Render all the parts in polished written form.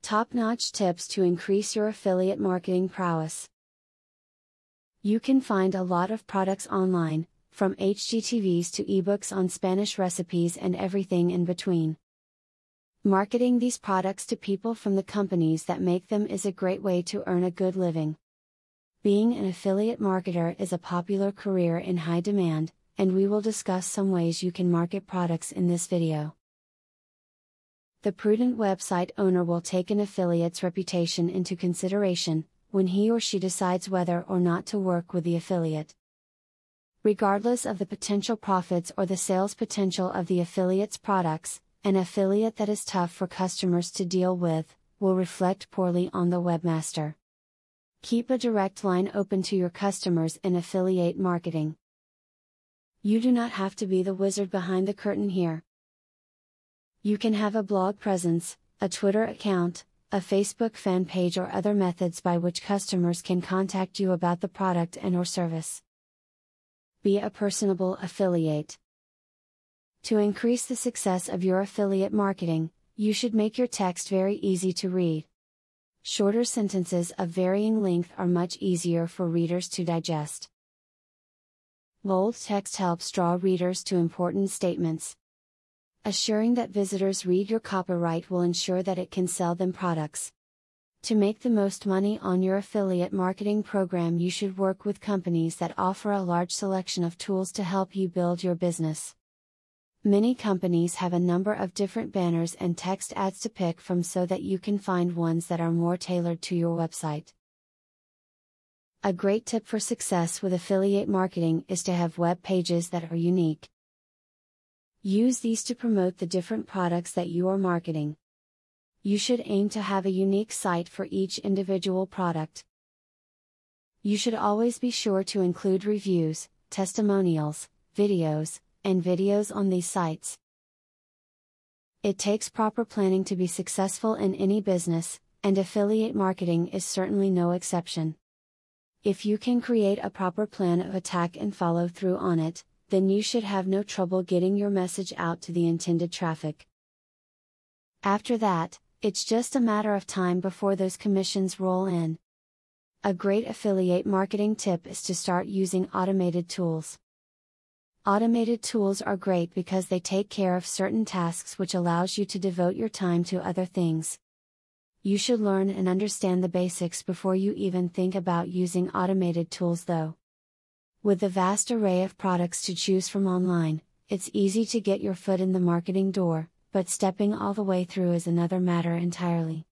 Top-notch tips to increase your affiliate marketing prowess. You can find a lot of products online, from HGTVs to ebooks on Spanish recipes and everything in between. Marketing these products to people from the companies that make them is a great way to earn a good living. Being an affiliate marketer is a popular career in high demand, and we will discuss some ways you can market products in this video. The prudent website owner will take an affiliate's reputation into consideration when he or she decides whether or not to work with the affiliate. Regardless of the potential profits or the sales potential of the affiliate's products, an affiliate that is tough for customers to deal with will reflect poorly on the webmaster. Keep a direct line open to your customers in affiliate marketing. You do not have to be the wizard behind the curtain here. You can have a blog presence, a Twitter account, a Facebook fan page, or other methods by which customers can contact you about the product and/or service. Be a personable affiliate. To increase the success of your affiliate marketing, you should make your text very easy to read. Shorter sentences of varying length are much easier for readers to digest. Bold text helps draw readers to important statements. Assuring that visitors read your copyright will ensure that it can sell them products. To make the most money on your affiliate marketing program, you should work with companies that offer a large selection of tools to help you build your business. Many companies have a number of different banners and text ads to pick from so that you can find ones that are more tailored to your website. A great tip for success with affiliate marketing is to have web pages that are unique. Use these to promote the different products that you are marketing. You should aim to have a unique site for each individual product. You should always be sure to include reviews, testimonials, videos on these sites. It takes proper planning to be successful in any business, and affiliate marketing is certainly no exception. If you can create a proper plan of attack and follow through on it, then you should have no trouble getting your message out to the intended traffic. After that, it's just a matter of time before those commissions roll in. A great affiliate marketing tip is to start using automated tools. Automated tools are great because they take care of certain tasks, which allows you to devote your time to other things. You should learn and understand the basics before you even think about using automated tools though. With the vast array of products to choose from online, it's easy to get your foot in the marketing door, but stepping all the way through is another matter entirely.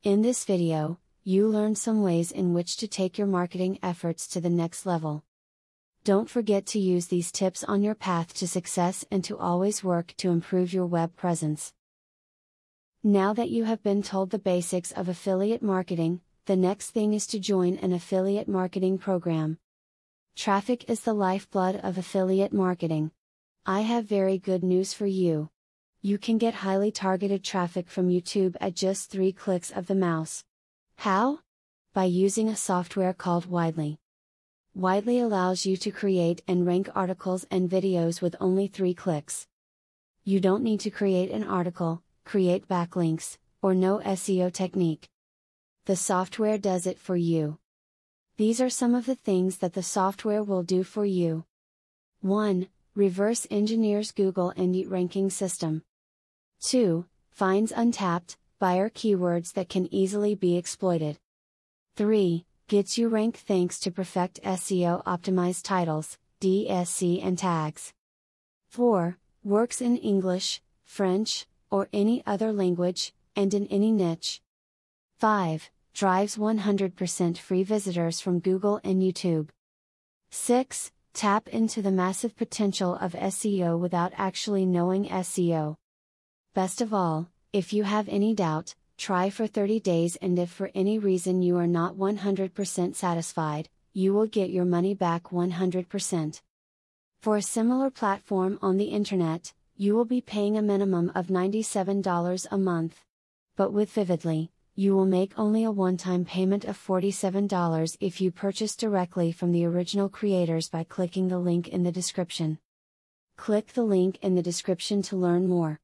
In this video, you learned some ways in which to take your marketing efforts to the next level. Don't forget to use these tips on your path to success and to always work to improve your web presence. Now that you have been told the basics of affiliate marketing, the next thing is to join an affiliate marketing program. Traffic is the lifeblood of affiliate marketing. I have very good news for you. You can get highly targeted traffic from YouTube at just 3 clicks of the mouse. How? By using a software called Widely. Widely allows you to create and rank articles and videos with only 3 clicks. You don't need to create an article, create backlinks, or know SEO technique. The software does it for you. These are some of the things that the software will do for you. 1. Reverse engineers Google Indie ranking system. 2. Finds untapped buyer keywords that can easily be exploited. 3. Gets you ranked thanks to perfect SEO optimized titles, DSC and tags. 4. Works in English, French, or any other language, and in any niche. 5. Drives 100% free visitors from Google and YouTube. 6. Tap into the massive potential of SEO without actually knowing SEO. Best of all, if you have any doubt, try for 30 days, and if for any reason you are not 100% satisfied, you will get your money back 100%. For a similar platform on the internet, you will be paying a minimum of $97 a month. But with Vividly, you will make only a one-time payment of $47 if you purchase directly from the original creators by clicking the link in the description. Click the link in the description to learn more.